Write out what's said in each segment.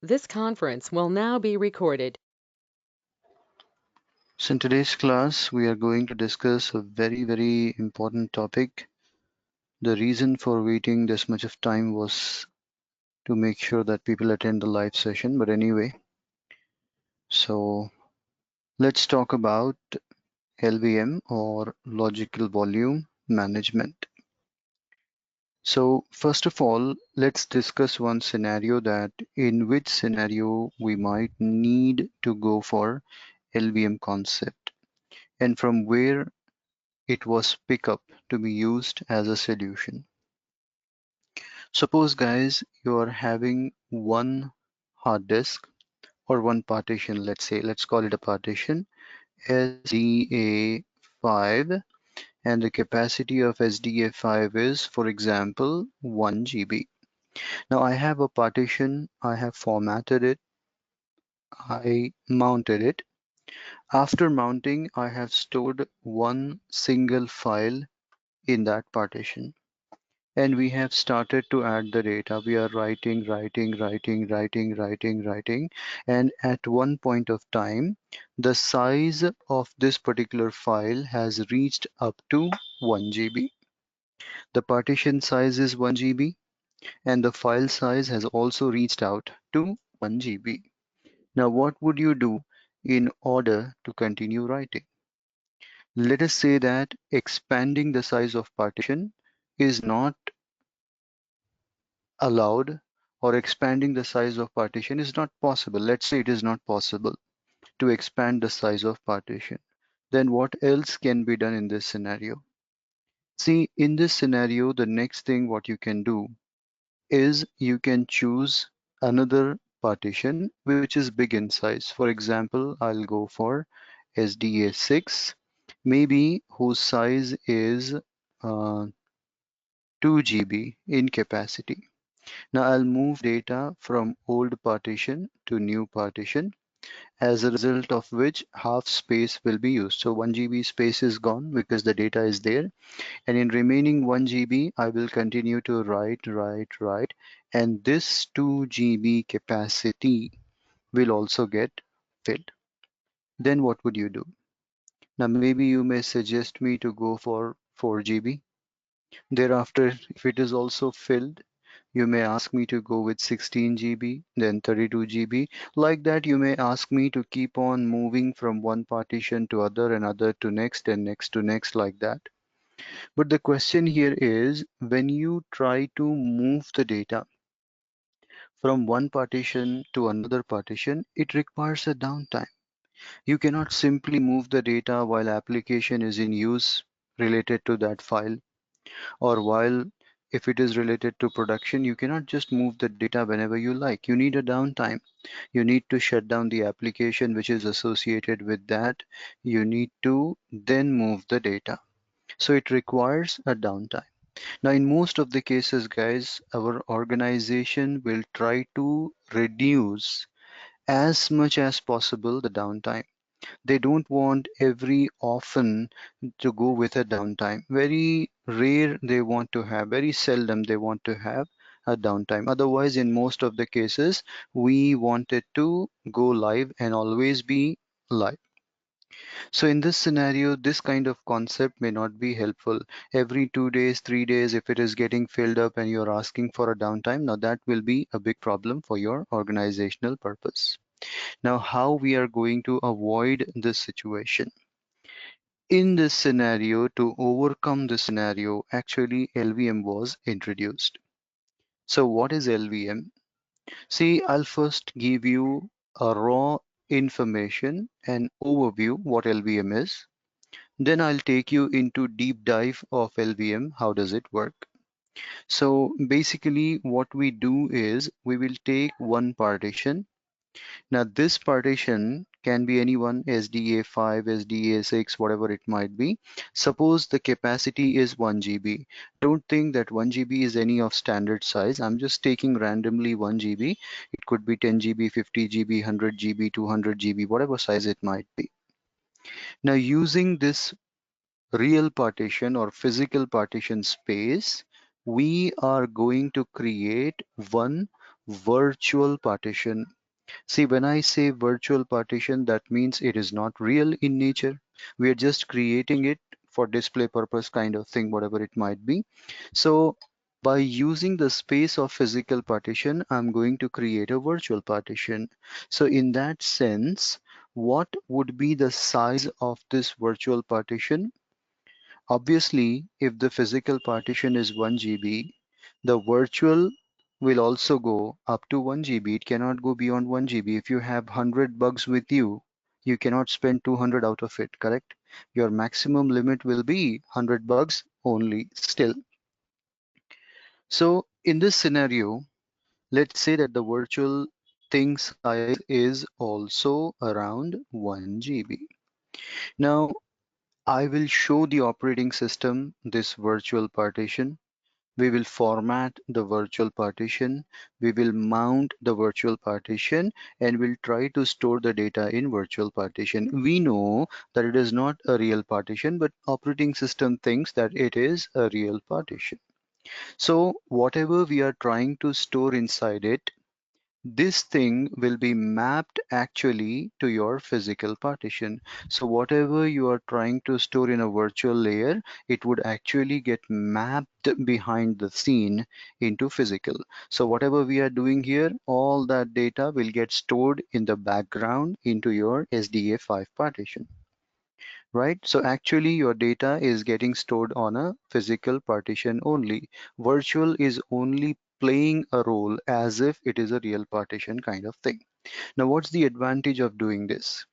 This conference will now be recorded. So in today's class, we are going to discuss a very important topic. The reason for waiting this much of time was to make sure that people attend the live session. But anyway, so let's talk about LVM or logical volume management. So first of all, let's discuss one scenario that in which scenario we might need to go for LVM concept and from where it was picked up to be used as a solution. Suppose guys, you are having one hard disk or one partition, let's call it a partition, SDA5, and the capacity of SDA5 is, for example, 1 GB. Now I have a partition, I have formatted it, I mounted it. After mounting, I have stored one single file in that partition. And we have started to add the data. We are writing. And at one point of time, the size of this particular file has reached up to 1 GB. The partition size is 1 GB and the file size has also reached out to 1 GB. Now, what would you do in order to continue writing? Let us say that expanding the size of partition is not allowed, or expanding the size of partition is not possible. Let's say it is not possible to expand the size of partition. Then what else can be done in this scenario? See, in this scenario, the next thing what you can do is you can choose another partition which is big in size. For example, I'll go for SDA6, maybe whose size is 2 GB in capacity. Now I'll move data from old partition to new partition, as a result of which half space will be used. So 1 GB space is gone because the data is there. And in remaining 1 GB, I will continue to write. And this 2 GB capacity will also get filled. Then what would you do? Now maybe you may suggest me to go for 4 GB. Thereafter, if it is also filled, you may ask me to go with 16 GB, then 32 GB. Like that, you may ask me to keep on moving from one partition to other and other to next and next to next, like that. But the question here is, when you try to move the data from one partition to another partition, it requires a downtime. You cannot simply move the data while application is in use related to that file, or while if it is related to production, you cannot just move the data whenever you like. You need a downtime. You need to shut down the application which is associated with that. You need to then move the data. So it requires a downtime. Now, in most of the cases, guys, our organization will try to reduce as much as possible the downtime. They don't want every often to go with a downtime. Very rare they want to have, very seldom they want to have a downtime. Otherwise, in most of the cases, we want it to go live and always be live. So in this scenario, this kind of concept may not be helpful. Every 2 days, 3 days, if it is getting filled up and you're asking for a downtime, now that will be a big problem for your organizational purpose. Now, how we are going to avoid this situation? In this scenario, to overcome this scenario, actually LVM was introduced. So what is LVM? See, I'll first give you a raw information and overview what LVM is. Then I'll take you into deep dive of LVM. How does it work? So basically what we do is we will take one partition. Now this partition can be anyone, SDA5, SDA6, whatever it might be. Suppose the capacity is 1 GB. Don't think that 1 GB is any of standard size. I'm just taking randomly 1 GB. It could be 10 GB, 50 GB, 100 GB, 200 GB, whatever size it might be. Now using this real partition or physical partition space, we are going to create one virtual partition. See, when I say virtual partition, that means it is not real in nature. We are just creating it for display purpose kind of thing, whatever it might be. So by using the space of physical partition, I'm going to create a virtual partition. So in that sense, what would be the size of this virtual partition? Obviously, if the physical partition is 1 GB, the virtual will also go up to 1 GB. It cannot go beyond 1 GB. If you have 100 bugs with you, you cannot spend 200 out of it, correct? Your maximum limit will be 100 bugs only still. So in this scenario, let's say that the virtual thing size is also around 1 GB. Now, I will show the operating system this virtual partition. We will format the virtual partition. We will mount the virtual partition and we'll try to store the data in virtual partition. We know that it is not a real partition, but operating system thinks that it is a real partition. So whatever we are trying to store inside it, this thing will be mapped actually to your physical partition. So whatever you are trying to store in a virtual layer, it would actually get mapped behind the scene into physical. So whatever we are doing here, all that data will get stored in the background into your SDA5 partition. Right? So actually your data is getting stored on a physical partition only. Virtual is only playing a role as if it is a real partition kind of thing. Now, what's the advantage of doing this?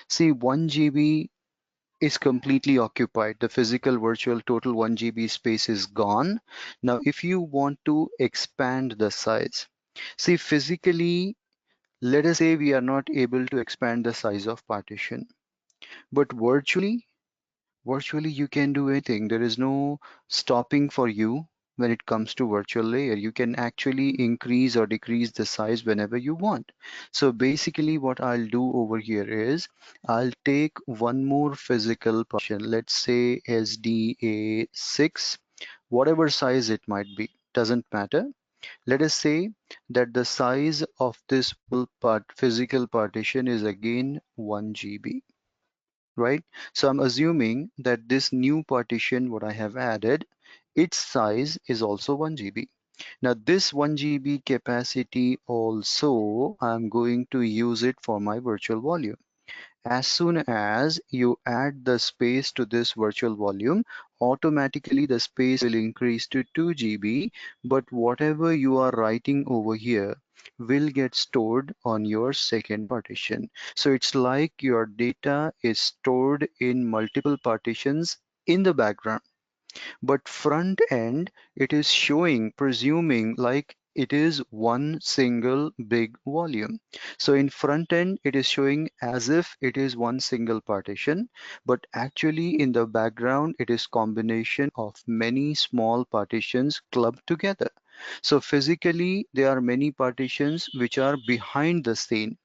See, 1 GB is completely occupied. The physical virtual total 1 GB space is gone. Now, if you want to expand the size, see, physically, let us say we are not able to expand the size of partition, but virtually you can do anything. There is no stopping for you when it comes to virtual layer. You can actually increase or decrease the size whenever you want. So basically what I'll do over here is I'll take one more physical partition, let's say SDA6, whatever size it might be, doesn't matter. Let us say that the size of this physical partition is again 1 GB, right? So I'm assuming that this new partition, what I have added, its size is also 1 GB. Now this 1 GB capacity also, I'm going to use it for my virtual volume. As soon as you add the space to this virtual volume, automatically the space will increase to 2 GB, but whatever you are writing over here will get stored on your second partition. So it's like your data is stored in multiple partitions in the background, but front end it is showing, presuming like it is one single big volume. So in front end it is showing as if it is one single partition, but actually in the background it is combination of many small partitions clubbed together. So physically there are many partitions which are behind the scene,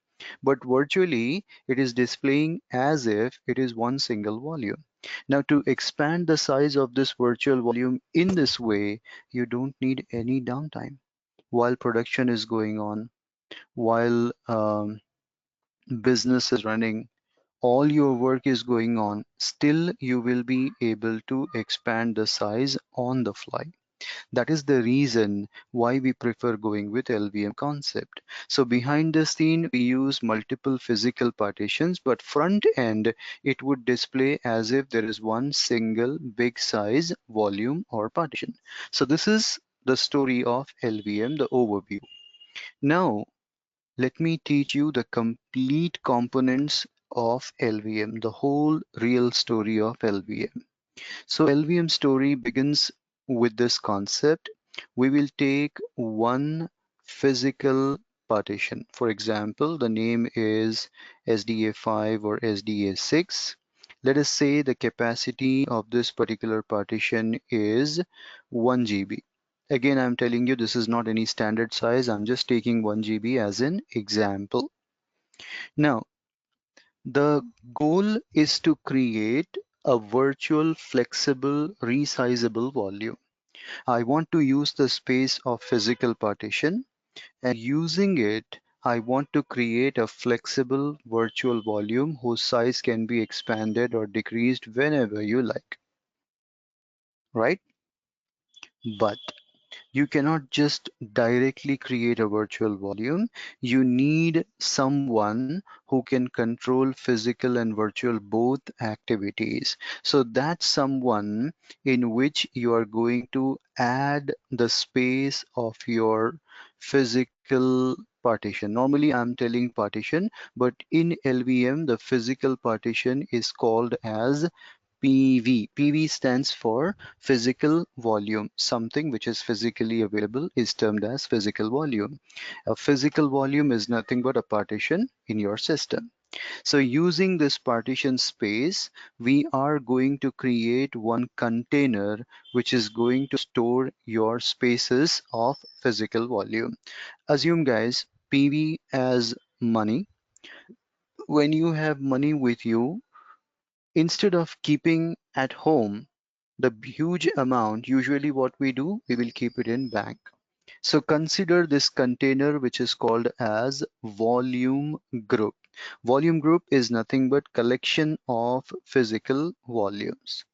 but virtually it is displaying as if it is one single volume. Now, to expand the size of this virtual volume in this way, you don't need any downtime while production is going on, while business is running, all your work is going on, still you will be able to expand the size on the fly. That is the reason why we prefer going with LVM concept. So behind the scene, we use multiple physical partitions, but front end, it would display as if there is one single big size volume or partition. So this is the story of LVM, the overview. Now, let me teach you the complete components of LVM, the whole real story of LVM. So LVM story begins with this concept. We will take one physical partition. For example, the name is SDA5 or SDA6. Let us say the capacity of this particular partition is 1 GB. Again, I'm telling you this is not any standard size. I'm just taking 1 GB as an example. Now, the goal is to create a virtual, flexible, resizable volume. I want to use the space of physical partition. And using it, I want to create a flexible virtual volume whose size can be expanded or decreased whenever you like, right? But you cannot just directly create a virtual volume. You need someone who can control physical and virtual both activities. So that's someone in which you are going to add the space of your physical partition. Normally, I'm telling partition, but in LVM, the physical partition is called as PV. PV stands for physical volume. Something which is physically available is termed as physical volume. A physical volume is nothing but a partition in your system. So using this partition space, we are going to create one container which is going to store your spaces of physical volume. Assume guys, PV as money. When you have money with you, instead of keeping at home the huge amount, usually what we do, we will keep it in bank. So consider this container which is called as volume group. Volume group is nothing but collection of physical volumes.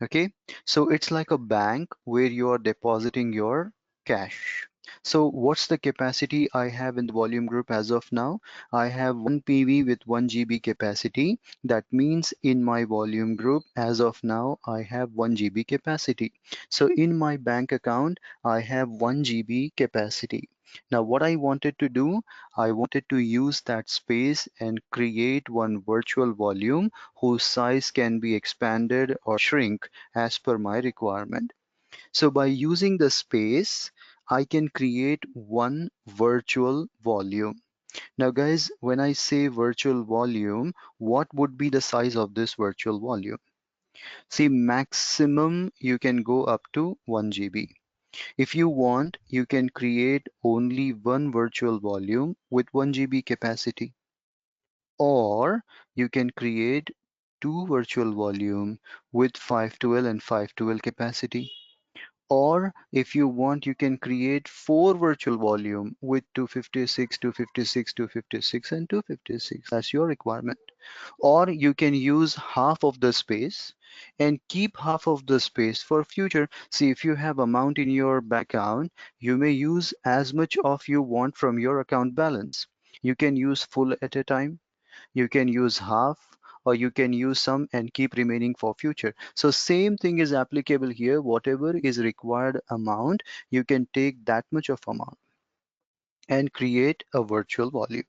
Okay, so it's like a bank where you are depositing your cash. So what's the capacity I have in the volume group as of now? I have 1 PV with 1 GB capacity. That means in my volume group as of now, I have 1 GB capacity. So in my bank account, I have 1 GB capacity. Now what I wanted to do, I wanted to use that space and create one virtual volume whose size can be expanded or shrink as per my requirement. So by using the space, I can create one virtual volume. Now guys, when I say virtual volume, what would be the size of this virtual volume? See, maximum you can go up to 1 GB. If you want, you can create only one virtual volume with 1 GB capacity, or you can create two virtual volume with 512 and 512 capacity. Or if you want, you can create four virtual volume with 256, 256, 256, and 256. That's your requirement. Or you can use half of the space and keep half of the space for future. See, if you have amount in your bank account, you may use as much of you want from your account balance. You can use full at a time, you can use half, or you can use some and keep remaining for future. So same thing is applicable here. Whatever is required amount, you can take that much of amount and create a virtual volume.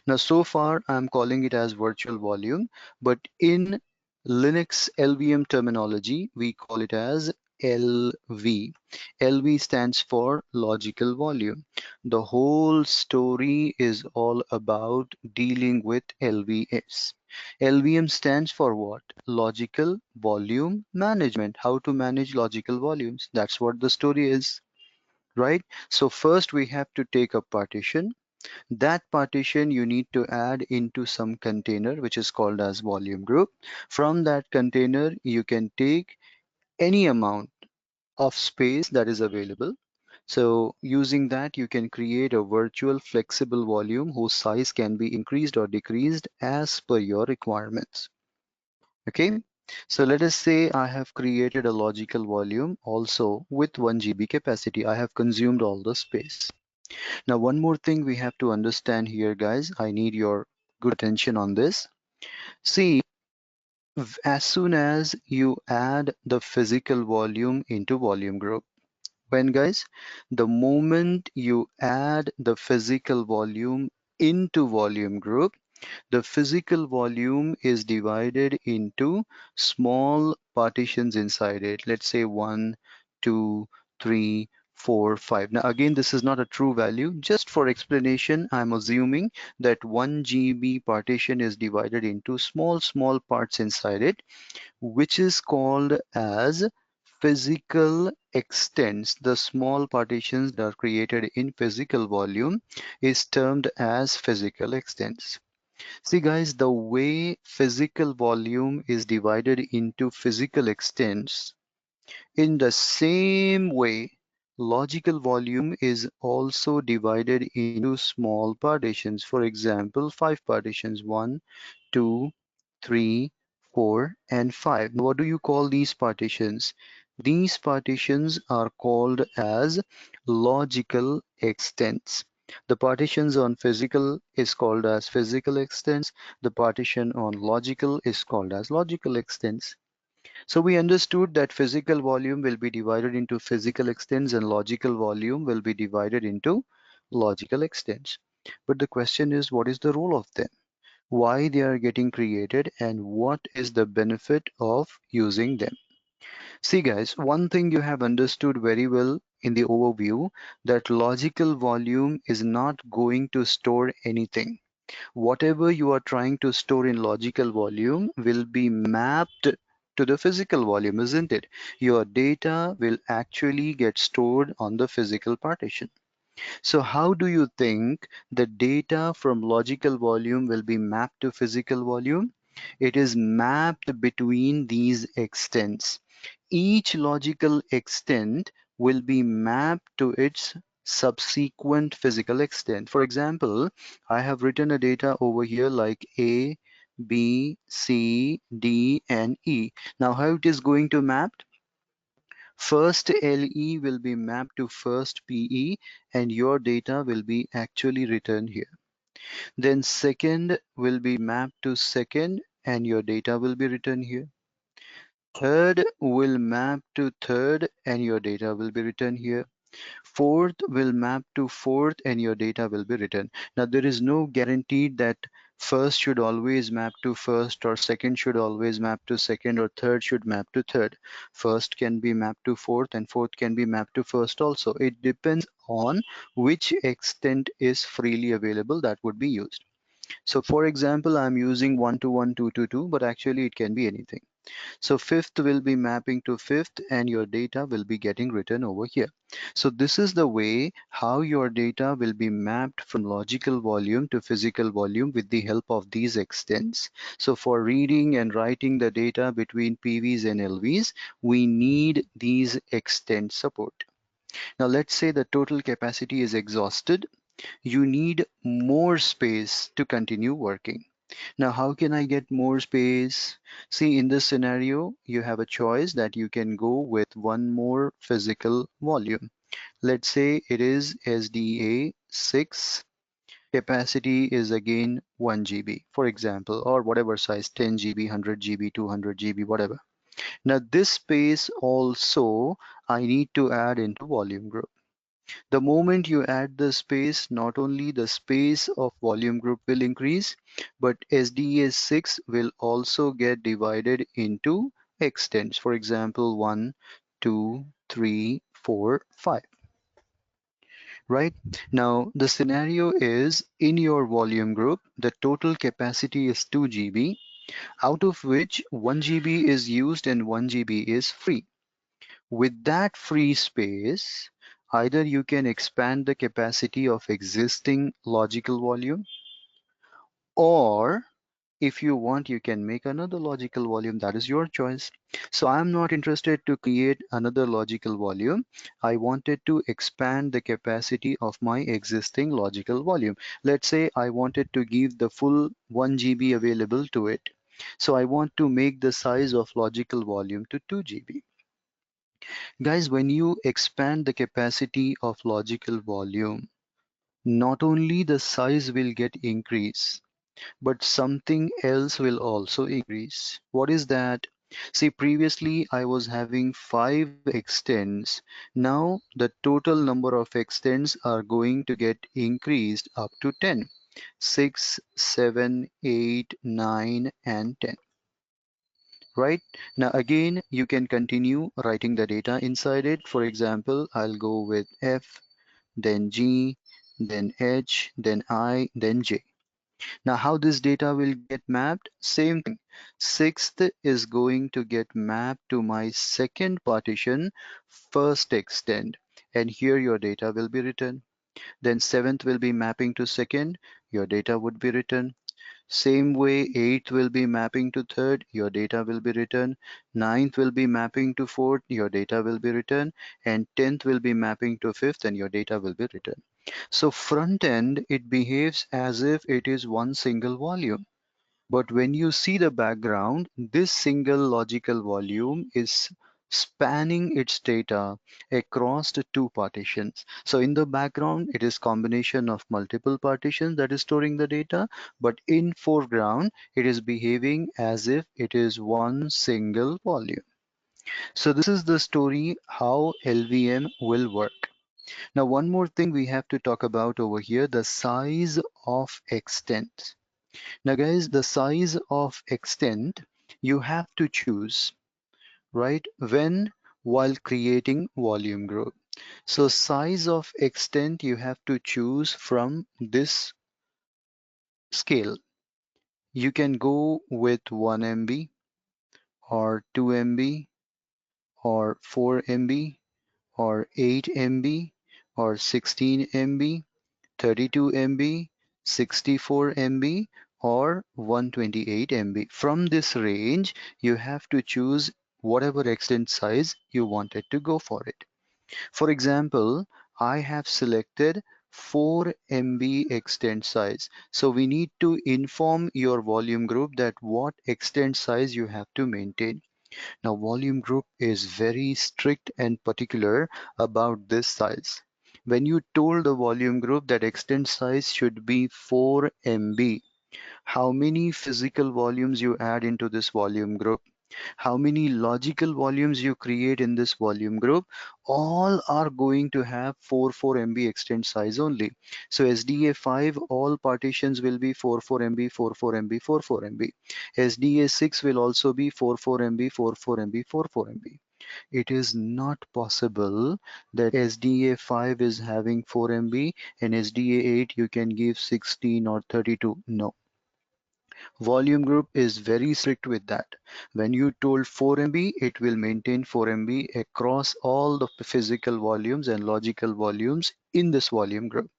Now, so far, I'm calling it as virtual volume, but in Linux LVM terminology, we call it as LV. LV stands for logical volume. The whole story is all about dealing with LVS. LVM stands for what? Logical volume management. How to manage logical volumes. That's what the story is, right? So first we have to take a partition. That partition you need to add into some container which is called as volume group. From that container, you can take any amount of space that is available. So using that, you can create a virtual flexible volume whose size can be increased or decreased as per your requirements. Okay. So let us say I have created a logical volume also with 1 GB capacity. I have consumed all the space. Now, one more thing we have to understand here, guys. I need your good attention on this. See, as soon as you add the physical volume into volume group, when guys, the moment you add the physical volume into volume group, the physical volume is divided into small partitions inside it. Let's say 1, 2, 3, 4, 5. Now again, this is not a true value. Just for explanation, I'm assuming that 1 GB partition is divided into small parts inside it, which is called as physical extents. The small partitions that are created in physical volume is termed as physical extents. See guys, the way physical volume is divided into physical extents, in the same way logical volume is also divided into small partitions. For example, 5 partitions: 1, 2, 3, 4, and 5. What do you call these partitions? These partitions are called as logical extents. The partitions on physical is called as physical extents. The partition on logical is called as logical extents. So we understood that physical volume will be divided into physical extents and logical volume will be divided into logical extents. But the question is, what is the role of them? Why they are getting created and what is the benefit of using them? See guys, one thing you have understood very well in the overview, that logical volume is not going to store anything. Whatever you are trying to store in logical volume will be mapped to the physical volume, isn't it? Your data will actually get stored on the physical partition. So how do you think the data from logical volume will be mapped to physical volume? It is mapped between these extents. Each logical extent will be mapped to its subsequent physical extent. For example, I have written a data over here like A, B, C, D, and E. Now how it is going to map? First LE will be mapped to first PE and your data will be actually returned here. Then second will be mapped to second and your data will be written here. Third will map to third and your data will be written here. Fourth will map to fourth and your data will be written. Now there is no guarantee that first should always map to first or second should always map to second or third should map to third. First can be mapped to fourth and fourth can be mapped to first also. It depends on which extent is freely available that would be used. So for example, I'm using 1 to 1, 2 to 2, but actually it can be anything. So fifth will be mapping to fifth and your data will be getting written over here. So this is the way how your data will be mapped from logical volume to physical volume with the help of these extents. So for reading and writing the data between PVs and LVs, we need these extent support. Now let's say the total capacity is exhausted. You need more space to continue working. Now, how can I get more space? See, in this scenario, you have a choice that you can go with one more physical volume. Let's say it is SDA 6, capacity is again 1 GB, for example, or whatever size, 10 GB, 100 GB, 200 GB, whatever. Now, this space also I need to add into volume group. The moment you add the space, not only the space of volume group will increase, but SDA6 will also get divided into extents. For example, 1, 2, 3, 4, 5. Right? Now, the scenario is in your volume group, the total capacity is 2 GB, out of which 1 GB is used and 1 GB is free. With that free space, either you can expand the capacity of existing logical volume, or if you want, you can make another logical volume. That is your choice. So I'm not interested to create another logical volume. I wanted to expand the capacity of my existing logical volume. Let's say I wanted to give the full 1 GB available to it. So I want to make the size of logical volume to 2 GB. Guys, when you expand the capacity of logical volume, not only the size will get increased, but something else will also increase. What is that? See, previously I was having 5 extents. Now the total number of extents are going to get increased up to 10. 6, 7, 8, 9, and 10. Right? Now again, you can continue writing the data inside it. For example, I'll go with F, then G, then H, then I, then J. Now how this data will get mapped? Same thing. Sixth is going to get mapped to my second partition, first extent, and here your data will be written. Then seventh will be mapping to second, your data would be written. Same way, 8th will be mapping to 3rd, your data will be written. 9th will be mapping to 4th, your data will be written. And 10th will be mapping to 5th, and your data will be written. So front end, it behaves as if it is one single volume. But when you see the background, this single logical volume is spanning its data across the two partitions. So in the background, it is combination of multiple partitions that is storing the data, but in foreground, it is behaving as if it is one single volume. So this is the story how LVM will work. Now, one more thing we have to talk about over here, the size of extent. Now, guys, the size of extent you have to choose, right? While creating volume group. So size of extent you have to choose from this scale. You can go with 1 MB or 2 MB or 4 MB or 8 MB or 16 MB, 32 MB, 64 MB, or 128 MB. From this range, you have to choose whatever extent size you wanted to go for it. For example, I have selected 4 MB extent size. So we need to inform your volume group that what extent size you have to maintain. Now, volume group is very strict and particular about this size. When you told the volume group that extent size should be 4 MB, how many physical volumes you add into this volume group, how many logical volumes you create in this volume group, all are going to have 4 MB extent size only. So SDA5, all partitions will be 4 MB, 4 MB, 4 MB. SDA6 will also be 4 MB, 4 MB, 4 MB. It is not possible that SDA5 is having 4 MB and SDA8 you can give 16 or 32. No. Volume group is very strict with that. When you told 4 MB, it will maintain 4 MB across all the physical volumes and logical volumes in this volume group.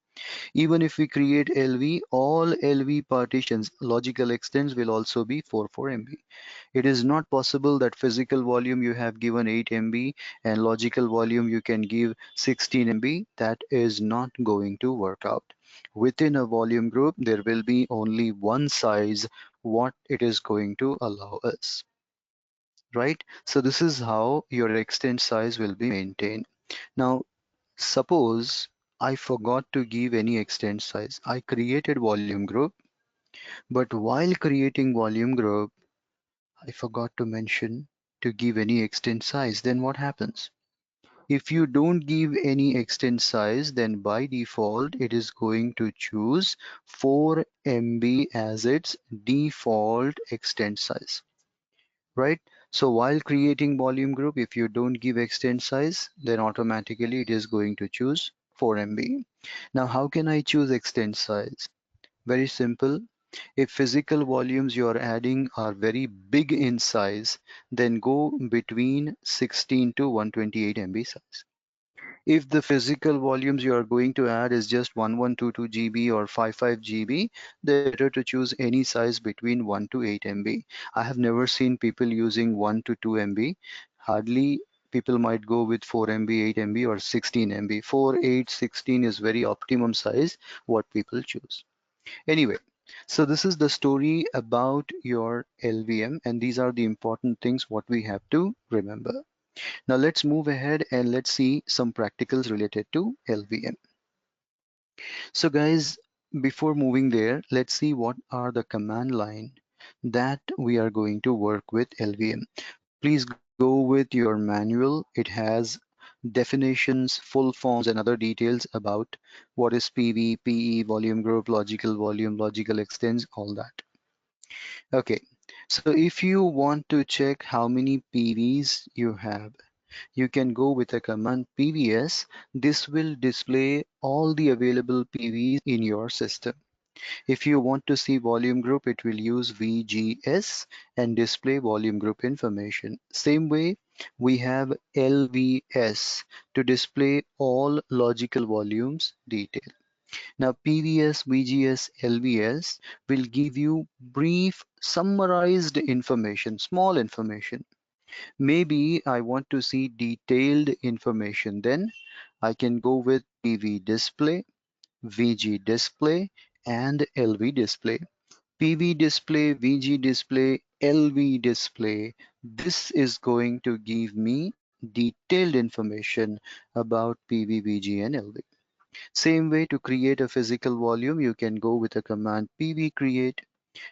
Even if we create LV, all LV partitions, logical extents will also be 4 MB. It is not possible that physical volume you have given 8 MB and logical volume you can give 16 MB. That is not going to work out. Within a volume group, there will be only one size what it is going to allow us, right? So this is how your extent size will be maintained. Now, suppose I forgot to give any extent size. I created volume group, but while creating volume group, I forgot to mention to give any extent size. Then what happens? If you don't give any extent size, then by default, it is going to choose 4 MB as its default extent size, right? So while creating volume group, if you don't give extent size, then automatically it is going to choose 4 MB. Now, how can I choose extent size? Very simple. If physical volumes you are adding are very big in size, then go between 16 to 128 MB size. If the physical volumes you are going to add is just 1122 GB or 55 GB, then better to choose any size between 1 to 8 MB. I have never seen people using 1 to 2 MB. Hardly people might go with 4 MB, 8 MB or 16 MB. 4, 8, 16 is very optimum size what people choose. Anyway, so this is the story about your LVM, and these are the important things what we have to remember. Now let's move ahead and let's see some practicals related to LVM. So guys, before moving there, let's see what are the command line that we are going to work with LVM. Please go with your manual. It has definitions, full forms, and other details about what is PV, PE, volume group, logical volume, logical extents, all that. Okay, so if you want to check how many PVs you have, you can go with a command PVS. This will display all the available PVs in your system. If you want to see volume group, it will use VGS and display volume group information. Same way, we have LVS to display all logical volumes detail. Now, PVS, VGS, LVS will give you brief, summarized information, small information. Maybe I want to see detailed information. Then I can go with PV display, VG display, and LV display. PV display, VG display, LV display. This is going to give me detailed information about PV, VG, and LV. Same way, to create a physical volume, you can go with a command PV create.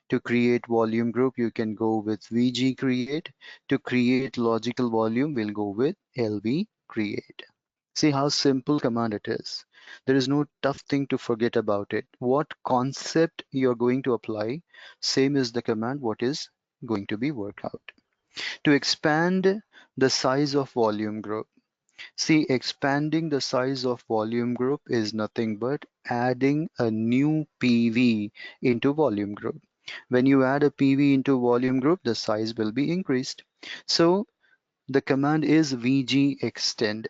To create volume group, you can go with VG create. To create logical volume, we'll go with LV create. See how simple command it is. There is no tough thing to forget about it. What concept you're going to apply, same is the command what is going to be worked out. To expand the size of volume group, see, expanding the size of volume group is nothing but adding a new PV into volume group. When you add a PV into volume group, the size will be increased. So the command is VG extend.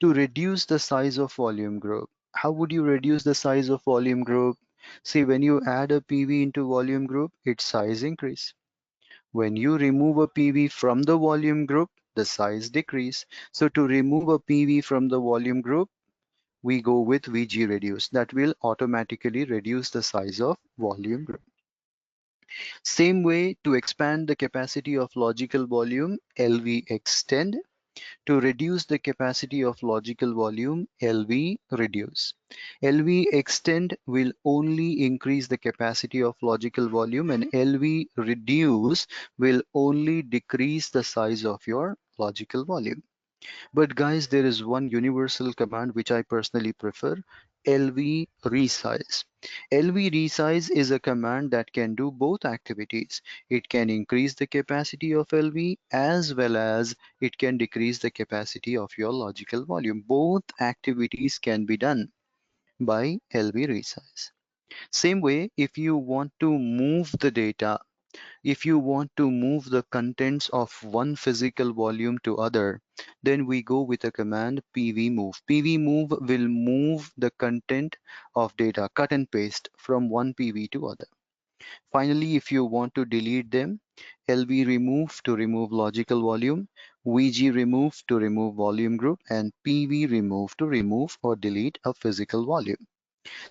To reduce the size of volume group, how would you reduce the size of volume group? See, when you add a PV into volume group, its size increase. When you remove a PV from the volume group, the size decrease. So to remove a PV from the volume group, we go with VG reduce. That will automatically reduce the size of volume group. Same way, to expand the capacity of logical volume, LV extend. To reduce the capacity of logical volume, LV reduce. LV extend will only increase the capacity of logical volume, and LV reduce will only decrease the size of your logical volume. But guys, there is one universal command which I personally prefer, LV resize. LV resize is a command that can do both activities. It can increase the capacity of LV as well as it can decrease the capacity of your logical volume. Both activities can be done by LV resize. Same way, if you want to move the data, if you want to move the contents of one physical volume to other, then we go with a command PV move. PV move will move the content of data, cut and paste from one PV to other. Finally, if you want to delete them, LV remove to remove logical volume, VG remove to remove volume group, and PV remove to remove or delete a physical volume.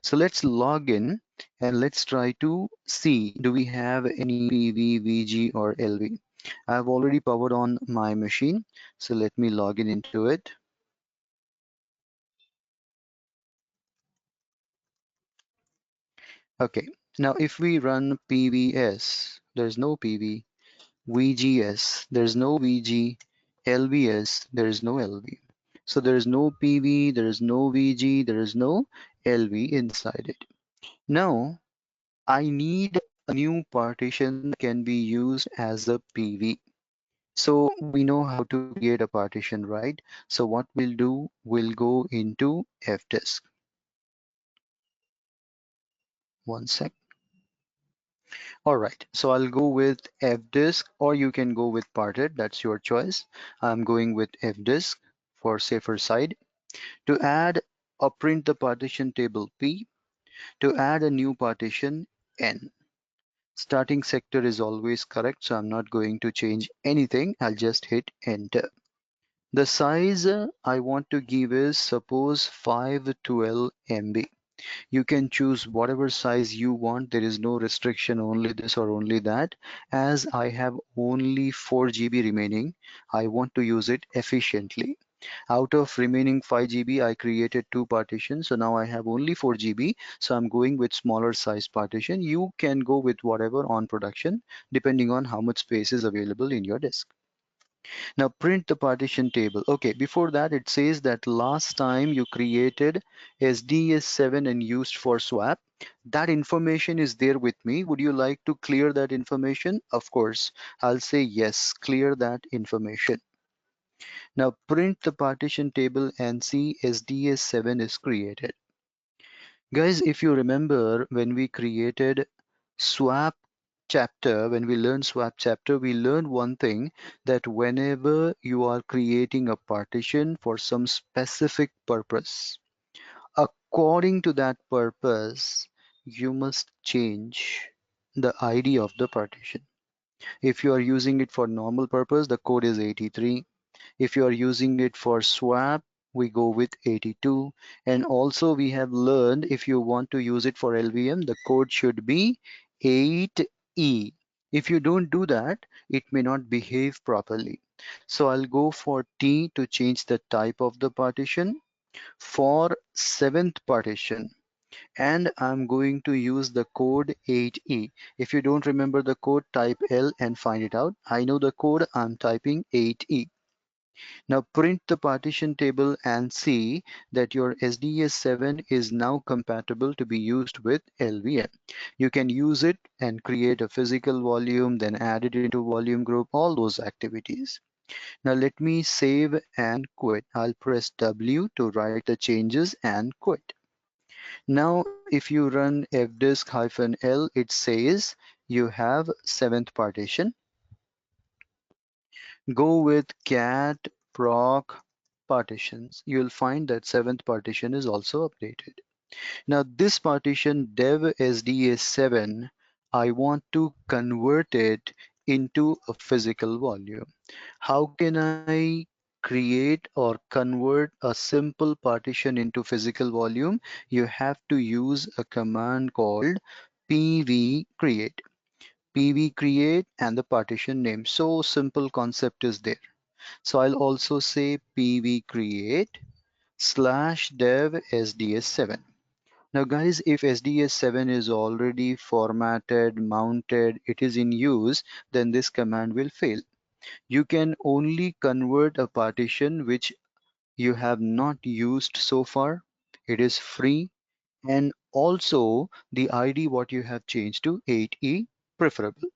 So let's log in and let's try to see, do we have any PV, VG or LV? I've already powered on my machine. So let me log in into it. Okay, now if we run PVS, there's no PV, VGS, there's no VG, LVS, there's no LV. So there's no PV, there's no VG, there is no LV inside it. Now I need a new partition that can be used as a PV. So we know how to create a partition, right? So what we'll do, we'll go into fdisk. One sec. All right, so I'll go with fdisk, or you can go with parted, that's your choice. I'm going with fdisk for safer side. To add or print the partition table P, to add a new partition N. Starting sector is always correct, so I'm not going to change anything. I'll just hit enter. The size I want to give is suppose 512 MB. You can choose whatever size you want. There is no restriction, only this or only that. As I have only 4 GB remaining, I want to use it efficiently. Out of remaining 5 GB, I created 2 partitions. So now I have only 4 GB. So I'm going with smaller size partition. You can go with whatever on production, depending on how much space is available in your disk. Now print the partition table. Okay, before that it says that last time you created SDS7 and used for swap. That information is there with me. Would you like to clear that information? Of course, I'll say yes, clear that information. Now print the partition table and see SDS7 is created. Guys, if you remember when we created swap chapter, when we learned swap chapter, we learned one thing, that whenever you are creating a partition for some specific purpose, a According to that purpose, you must change the ID of the partition. If you are using it for normal purpose, the code is 83. If you are using it for swap, we go with 82. And also we have learned if you want to use it for LVM, the code should be 8E. If you don't do that, it may not behave properly. So I'll go for T to change the type of the partition for seventh partition, and I'm going to use the code 8E. If you don't remember the code, type L and find it out. I know the code, I'm typing 8E. Now print the partition table and see that your SDS7 is now compatible to be used with LVM. You can use it and create a physical volume, then add it into volume group, all those activities. Now let me save and quit. I'll press W to write the changes and quit. Now if you run fdisk-l, it says you have seventh partition. Go with cat proc partitions. You'll find that seventh partition is also updated. Now this partition dev sda7, I want to convert it into a physical volume. How can I create or convert a simple partition into physical volume? You have to use a command called pvcreate. Pvcreate and the partition name. So simple concept is there. So I'll also say pvcreate /dev sds7. Now guys, if SDS7 is already formatted, mounted, it is in use, then this command will fail. You can only convert a partition which you have not used so far. It is free, and also the ID what you have changed to 8E preferable.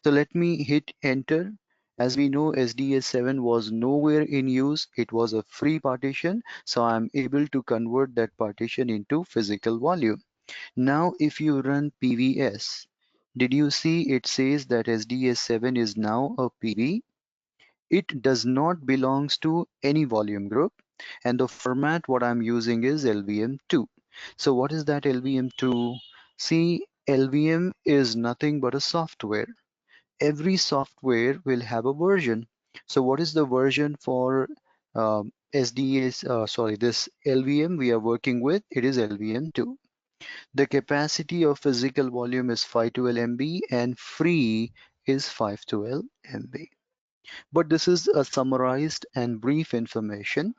So let me hit enter. As we know, SDS7 was nowhere in use. It was a free partition, so I'm able to convert that partition into physical volume. Now if you run PVS, did you see it says that SDS7 is now a PV? It does not belongs to any volume group, and the format what I'm using is LVM2. So what is that LVM2? See, LVM is nothing but a software. Every software will have a version. So what is the version for SDS, this LVM we are working with? It is LVM2. The capacity of physical volume is 512 MB and free is 512 MB. But this is a summarized and brief information.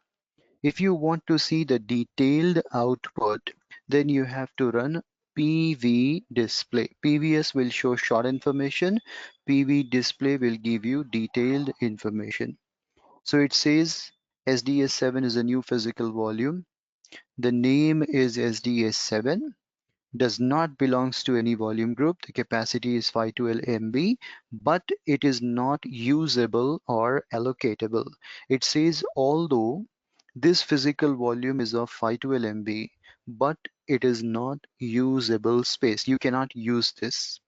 If you want to see the detailed output, then you have to run PV display. PVS will show short information. PV display will give you detailed information. So it says SDS7 is a new physical volume. The name is SDS7, does not belongs to any volume group. The capacity is 512 MB, but it is not usable or allocatable. It says although this physical volume is of 512 MB, but it is not usable space. You cannot use this,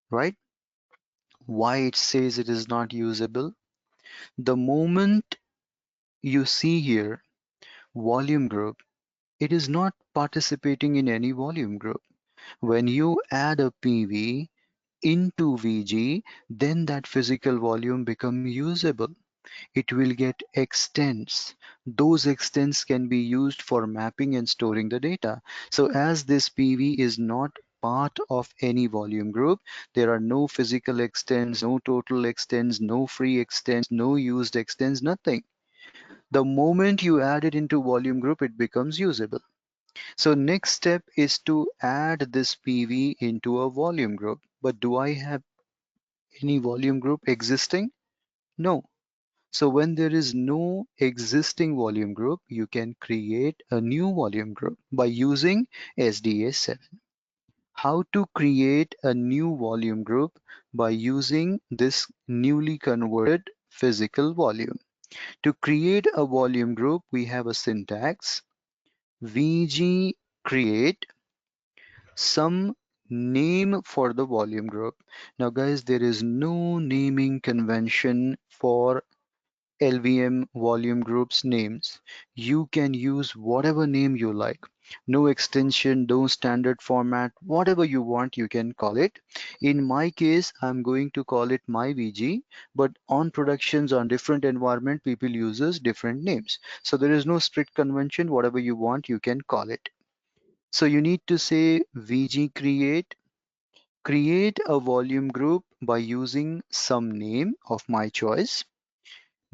right? Why it says it is not usable? The moment you see here volume group, it is not participating in any volume group. When you add a PV into VG, then that physical volume become usable. It will get extents. Those extents can be used for mapping and storing the data. So as this PV is not part of any volume group, there are no physical extents, no total extents, no free extents, no used extents, nothing. The moment you add it into volume group, it becomes usable. So next step is to add this PV into a volume group. But do I have any volume group existing? No. So when there is no existing volume group, you can create a new volume group by using SDA7. How to create a new volume group? By using this newly converted physical volume. To create a volume group, we have a syntax VG create some name for the volume group. Now guys, there is no naming convention for LVM volume groups names. You can use whatever name you like. No extension, no standard format, whatever you want, you can call it. In my case, I'm going to call it my VG, but on productions on different environment, people uses different names. So there is no strict convention. Whatever you want, you can call it. So you need to say VG create a volume group by using some name of my choice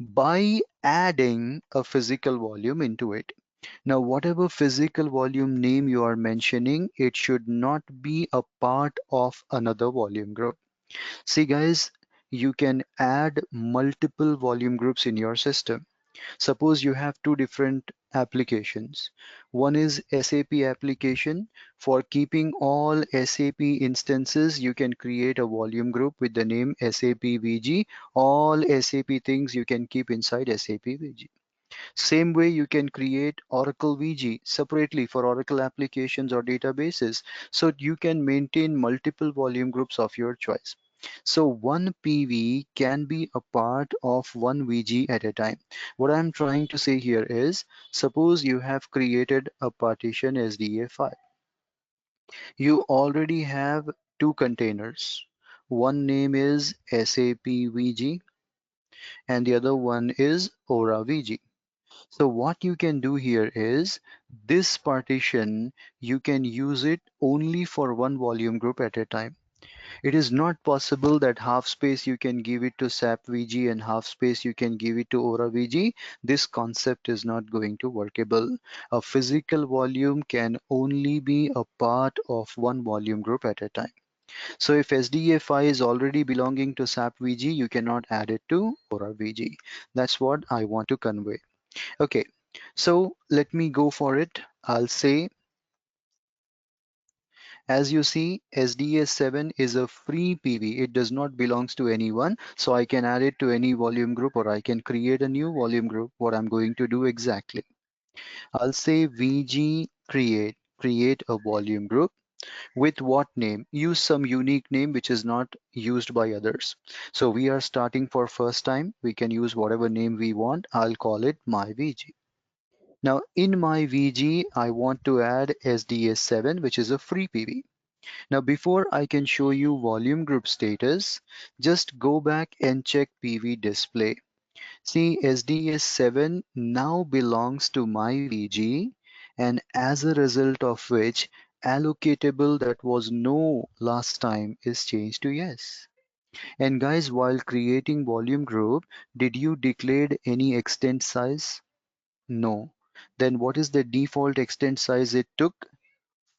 by adding a physical volume into it. Now, whatever physical volume name you are mentioning, it should not be a part of another volume group. See, guys, you can add multiple volume groups in your system. Suppose you have two different applications. One is SAP application. For keeping all SAP instances, you can create a volume group with the name SAP VG. All SAP things you can keep inside SAP VG. Same way you can create Oracle VG separately for Oracle applications or databases. So you can maintain multiple volume groups of your choice. So one PV can be a part of one VG at a time. What I'm trying to say here is, suppose you have created a partition SDA5. You already have two containers. One name is SAP VG and the other one is Aura VG. So what you can do here is this partition, you can use it only for one volume group at a time. It is not possible that half space you can give it to SAP VG and half space you can give it to Aura VG. This concept is not going to workable. A physical volume can only be a part of one volume group at a time. So if SDA5 is already belonging to SAP VG, you cannot add it to Aura VG. That's what I want to convey. Okay, so let me go for it. I'll say, as you see, SDS7 is a free PV. It does not belongs to anyone. So I can add it to any volume group or I can create a new volume group. What I'm going to do exactly. I'll say VG create a volume group. With what name? Use some unique name which is not used by others. So we are starting for first time. We can use whatever name we want. I'll call it my VG. Now in my VG, I want to add SDS7, which is a free PV. Now before I can show you volume group status, just go back and check PV display. See, SDS7 now belongs to my VG, and as a result of which allocatable that was no last time is changed to yes. And guys, while creating volume group, did you declare any extent size? No. Then what is the default extent size it took?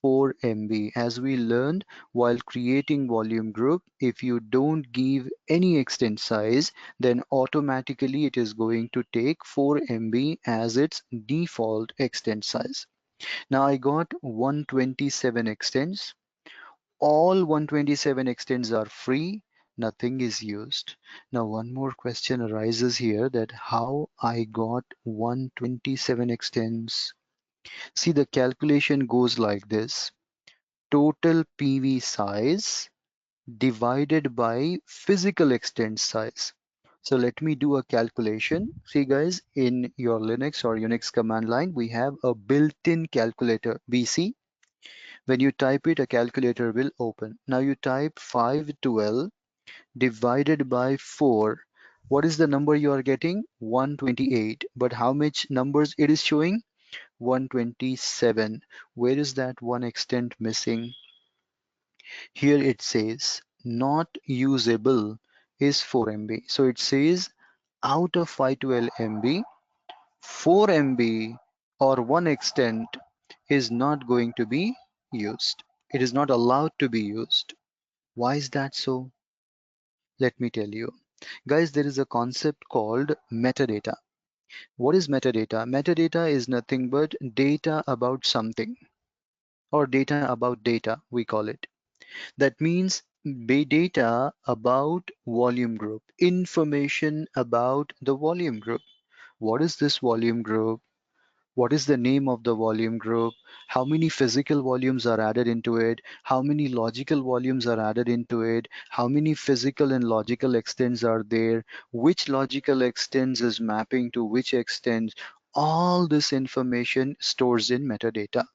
4 MB. As we learned while creating volume group, if you don't give any extent size, then automatically it is going to take 4 MB as its default extent size. Now I got 127 extents. All 127 extents are free. Nothing is used. Now one more question arises here, that how I got 127 extents. See, the calculation goes like this: total PV size divided by physical extent size. So let me do a calculation. See guys, in your Linux or Unix command line, we have a built-in calculator, BC. When you type it, a calculator will open. Now you type 512 divided by 4. What is the number you are getting? 128. But how much numbers it is showing? 127. Where is that one extent missing? Here it says not usable is 4 MB. So it says out of 512 MB, 4 MB or one extent is not going to be used. It is not allowed to be used. Why is that so? Let me tell you. Guys, there is a concept called metadata. What is metadata? Metadata is nothing but data about something, or data about data, we call it. That means data about volume group, information about the volume group. What is this volume group? what is the name of the volume group, how many physical volumes are added into it, how many logical volumes are added into it, how many physical and logical extents are there, which logical extents is mapping to which extents. All this information stores in metadata.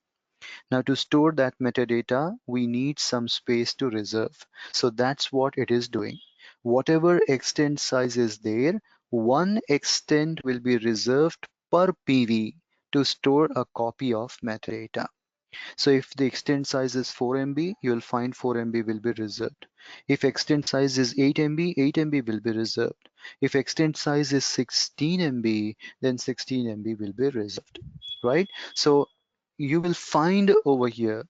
Now, to store that metadata, we need some space to reserve. So that's what it is doing. Whatever extent size is there, one extent will be reserved per PV to store a copy of metadata. So if the extent size is 4 MB, you'll find 4 MB will be reserved. If extent size is 8 MB, 8 MB will be reserved. If extent size is 16 MB, then 16 MB will be reserved, right? So you will find over here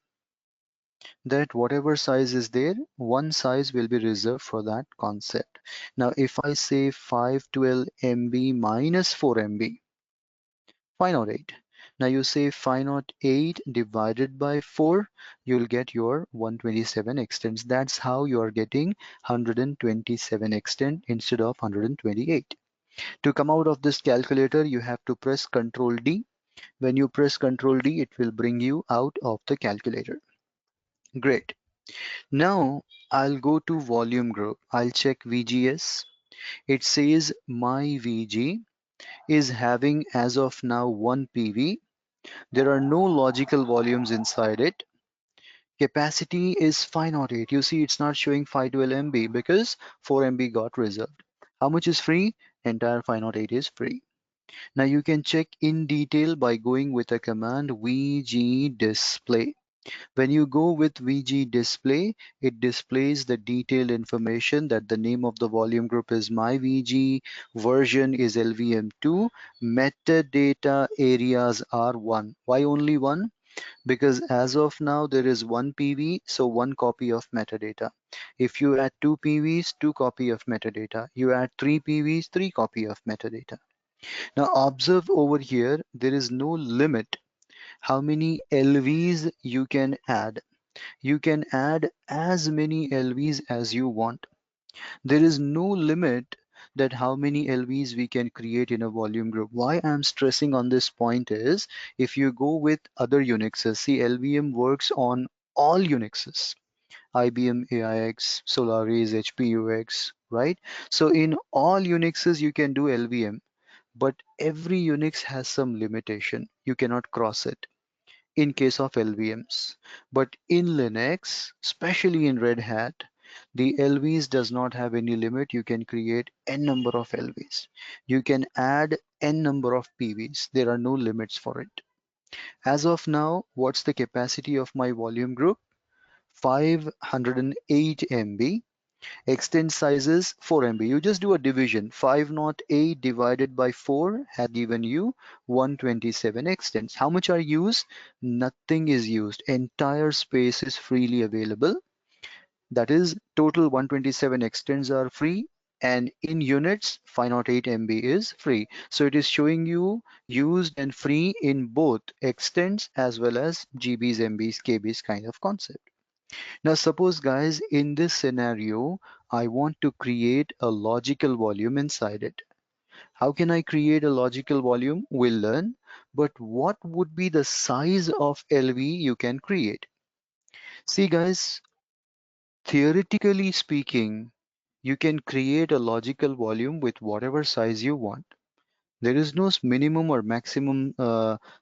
that whatever size is there, one size will be reserved for that concept. Now, if I say 512 MB minus 4 MB, 508. Now you say 508 divided by 4, you'll get your 127 extents. That's how you are getting 127 extent instead of 128. To come out of this calculator, you have to press Ctrl D. When you press Ctrl D, it will bring you out of the calculator. Great. Now I'll go to volume group. I'll check VGS. It says my VG is having as of now 1 PV. There are no logical volumes inside it. Capacity is 508. You see, it's not showing 512 MB because 4 MB got reserved. How much is free? Entire 508 is free. Now you can check in detail by going with a command VG display. When you go with VG display, it displays the detailed information that the name of the volume group is myVG, version is LVM2, metadata areas are 1. Why only 1? Because as of now there is 1 PV, so 1 copy of metadata. If you add 2 PVs, 2 copy of metadata. You add 3 PVs, 3 copy of metadata. Now observe over here, there is no limit how many LVs you can add. You can add as many LVs as you want. There is no limit that how many LVs we can create in a volume group. Why I'm stressing on this point is if you go with other Unixes, see LVM works on all Unixes, IBM AIX, Solaris, HPUX, right? So in all Unixes you can do LVM, but every Unix has some limitation. You cannot cross it in case of LVMs. But in Linux, especially in Red Hat, the LVs does not have any limit. You can create n number of LVs. You can add n number of PVs. There are no limits for it. As of now, what's the capacity of my volume group? 508 MB. Extent sizes 4 MB. You just do a division. 508 divided by 4 has given you 127 extents. How much are used? Nothing is used. Entire space is freely available. That is total 127 extents are free, and in units 508 MB is free. So it is showing you used and free in both extents as well as GBs, MBs, KBs kind of concept. Now suppose guys, in this scenario, I want to create a logical volume inside it. How can I create a logical volume? We'll learn. But what would be the size of LV you can create? See guys, theoretically speaking, you can create a logical volume with whatever size you want. There is no minimum or maximum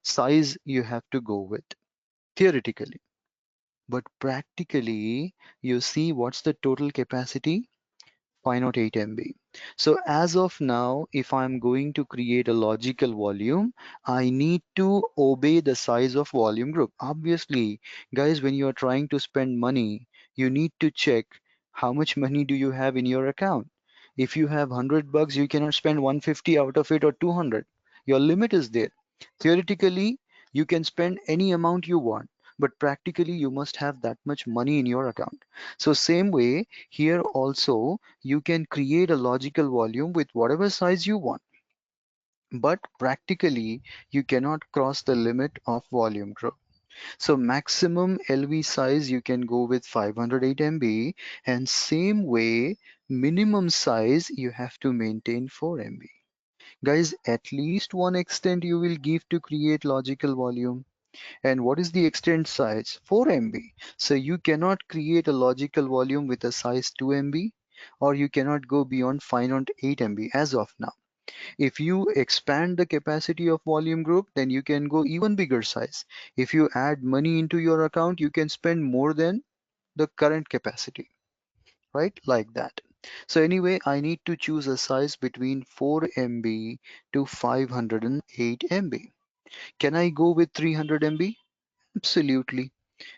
size you have to go with, theoretically. But practically, you see what's the total capacity? 508 MB. So as of now, if I'm going to create a logical volume, I need to obey the size of volume group. Obviously, guys, when you are trying to spend money, you need to check how much money do you have in your account. If you have 100 bucks, you cannot spend 150 out of it or 200. Your limit is there. Theoretically, you can spend any amount you want, but practically you must have that much money in your account. So same way, here also you can create a logical volume with whatever size you want, but practically you cannot cross the limit of volume group. So maximum LV size you can go with 508 MB, and same way minimum size you have to maintain 4 MB. Guys, at least one extent you will give to create logical volume. And what is the extent size? 4 MB. So you cannot create a logical volume with a size 2 MB, or you cannot go beyond 508 MB as of now. If you expand the capacity of volume group, then you can go even bigger size. If you add money into your account, you can spend more than the current capacity, right? Like that. So anyway, I need to choose a size between 4 MB to 508 MB. Can I go with 300 MB? Absolutely.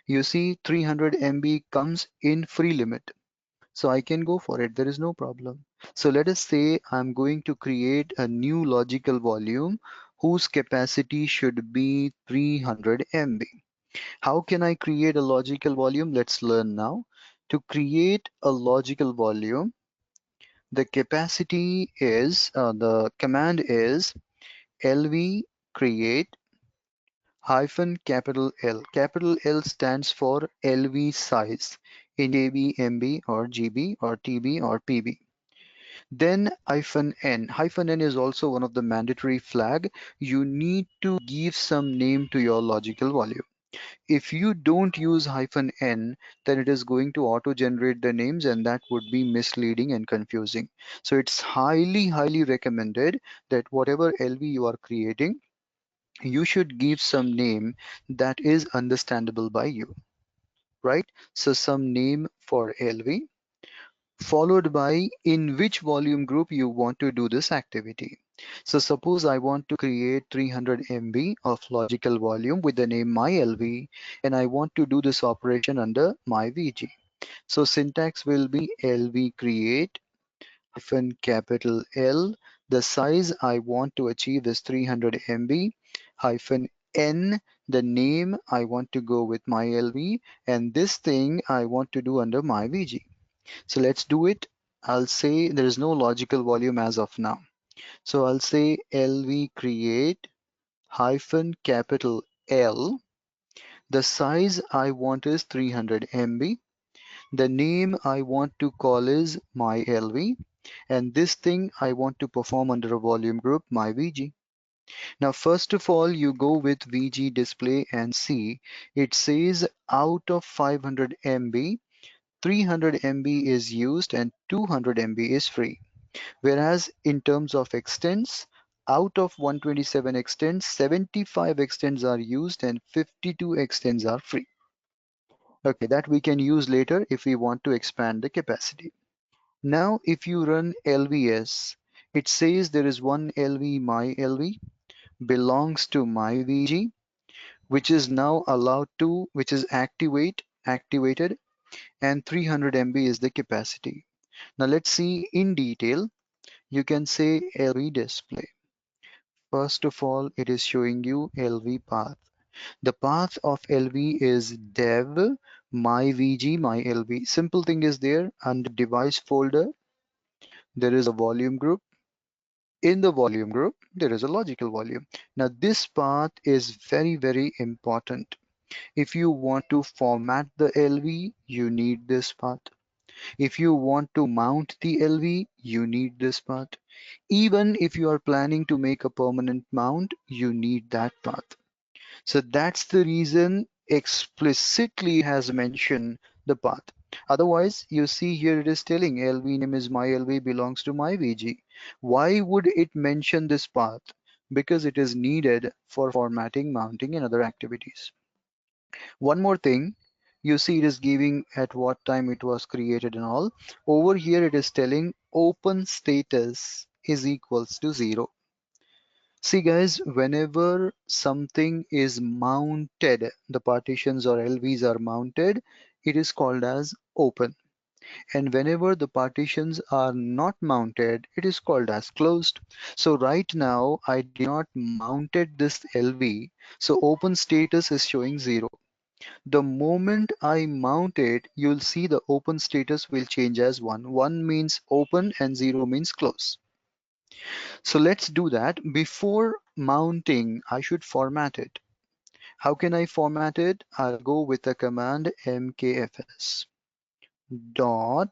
You see, 300 MB comes in free limit. So I can go for it. There is no problem. So let us say I'm going to create a new logical volume whose capacity should be 300 MB. How can I create a logical volume? Let's learn now. To create a logical volume, the capacity is, the command is lv create hyphen capital L. Capital L stands for LV size in KB, MB, or GB, or TB, or PB. Then hyphen N. Hyphen N is also one of the mandatory flag. You need to give some name to your logical volume. If you don't use hyphen N, then it is going to auto-generate the names, and that would be misleading and confusing. So it's highly, highly recommended that whatever LV you are creating, you should give some name that is understandable by you, right? So some name for LV followed by in which volume group you want to do this activity. So suppose I want to create 300 MB of logical volume with the name myLV, and I want to do this operation under myVG. So syntax will be LV create hyphen capital L. The size I want to achieve is 300 MB hyphen N. The name I want to go with myLV, and this thing I want to do under myVG. So let's do it. I'll say there is no logical volume as of now. So I'll say LV create hyphen capital L. The size I want is 300 MB. The name I want to call is my LV. And this thing I want to perform under a volume group, my VG. Now, first of all, you go with VG display and see it says out of 500 MB, 300 MB is used and 200 MB is free. Whereas in terms of extents, out of 127 extents, 75 extents are used and 52 extents are free. Okay, that we can use later if we want to expand the capacity. Now, if you run LVS, it says there is one LV, my LV, belongs to my VG, which is now allowed to, which is activated, and 300 MB is the capacity. Now let's see in detail. You can say LV display. First of all, it is showing you LV path. The path of LV is dev myvg mylv. Simple thing is there under device folder. There is a volume group. In the volume group, there is a logical volume. Now this path is very, very important. If you want to format the LV, you need this path. If you want to mount the LV, you need this path. Even if you are planning to make a permanent mount, you need that path. So that's the reason explicitly has mentioned the path. Otherwise, you see here it is telling LV name is my LV belongs to my VG. Why would it mention this path? Because it is needed for formatting, mounting, and other activities. One more thing, you see it is giving at what time it was created and all. Over here it is telling open status is equals to 0. See guys, whenever something is mounted, the partitions or LVs are mounted, it is called as open. And whenever the partitions are not mounted, it is called as closed. So right now, I did not mounted this LV, so open status is showing 0. The moment I mount it, you'll see the open status will change as 1. 1 means open and 0 means close. So let's do that. Before mounting, I should format it. How can I format it? I'll go with the command mkfs dot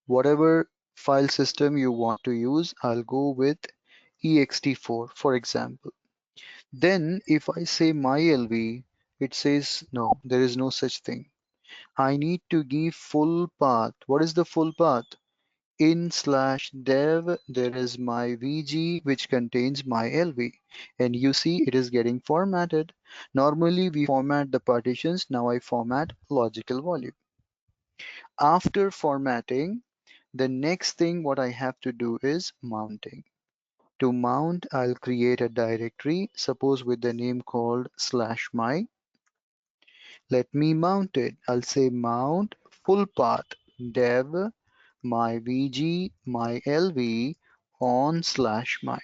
whatever file system you want to use. I'll go with ext4, for example. Then if I say my LV, it says no, there is no such thing. I need to give full path. What is the full path? In slash dev, there is my VG which contains my LV. And you see it is getting formatted. Normally we format the partitions. Now I format logical volume. After formatting, the next thing what I have to do is mounting. To mount, I'll create a directory, suppose with the name called slash my. Let me mount it. I'll say mount full path dev my VG my LV on slash my.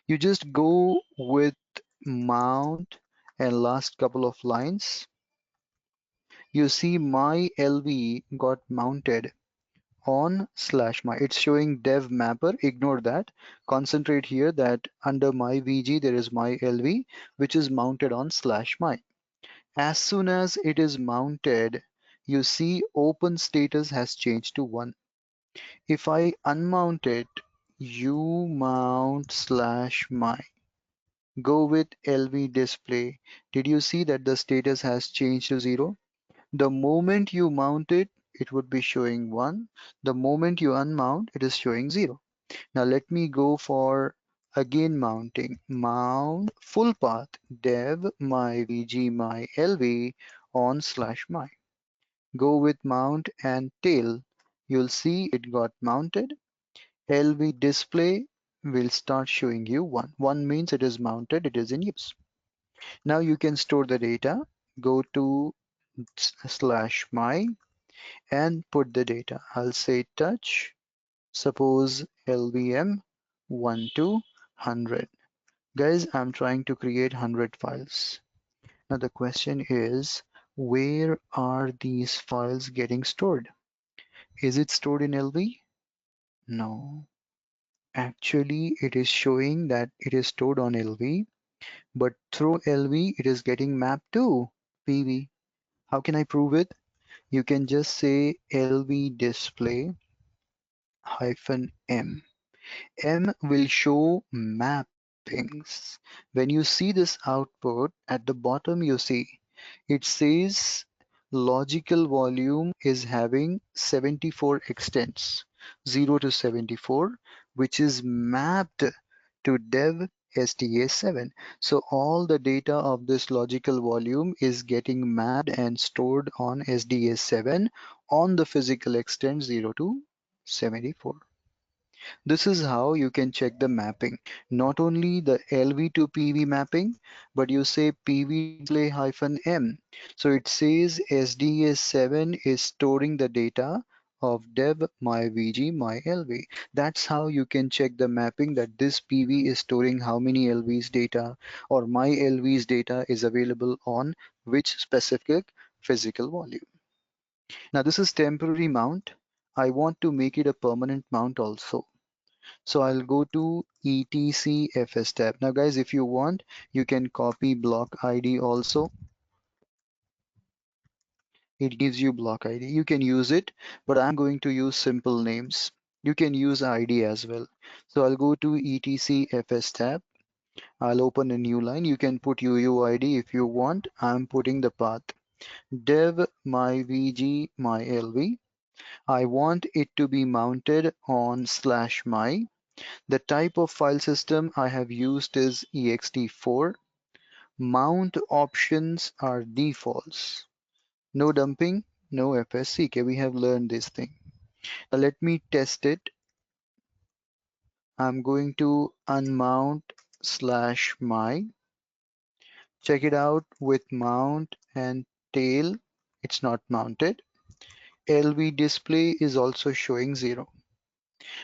You just go with mount and last couple of lines. You see my LV got mounted on slash my. It's showing dev mapper. Ignore that. Concentrate here that under my VG there is my LV which is mounted on slash my. As soon as it is mounted, you see open status has changed to 1. If I unmount it, you mount slash my. Go with LV display. Did you see that the status has changed to 0? The moment you mount it, it would be showing 1. The moment you unmount, it is showing 0. Now let me go for again mounting. Mount full path dev my VG my LV on slash my. Go with mount and tail. You'll see it got mounted. LV display will start showing you 1. 1 means it is mounted, it is in use. Now you can store the data. Go to slash my and put the data. I'll say touch, suppose LVM 1 to 100. Guys, I'm trying to create 100 files. Now the question is, where are these files getting stored? Is it stored in LV? No. Actually, it is showing that it is stored on LV, but through LV, it is getting mapped to PV. How can I prove it? You can just say LV display hyphen M. M will show mappings. When you see this output at the bottom, you see it says logical volume is having 74 extents, 0 to 74, which is mapped to dev SDA7. So all the data of this logical volume is getting mapped and stored on SDA7 on the physical extent 0 to 74. This is how you can check the mapping. Not only the LV to PV mapping, but you say PV display hyphen M. So it says SDA7 is storing the data of dev my VG my LV. That's how you can check the mapping that this PV is storing how many LVs data or my LV's data is available on which specific physical volume. Now this is temporary mount. I want to make it a permanent mount also. So I'll go to ETCFS tab. Now guys, if you want, you can copy block ID also. It gives you block ID. You can use it, but I'm going to use simple names. You can use ID as well. So I'll go to ETCFS tab. I'll open a new line. You can put UUID if you want. I'm putting the path. Dev my VG my LV. I want it to be mounted on slash my. The type of file system I have used is ext4. Mount options are defaults. No dumping, no FSCK. We have learned this thing. Now let me test it. I'm going to unmount slash my. Check it out with mount and tail. It's not mounted. LV display is also showing 0.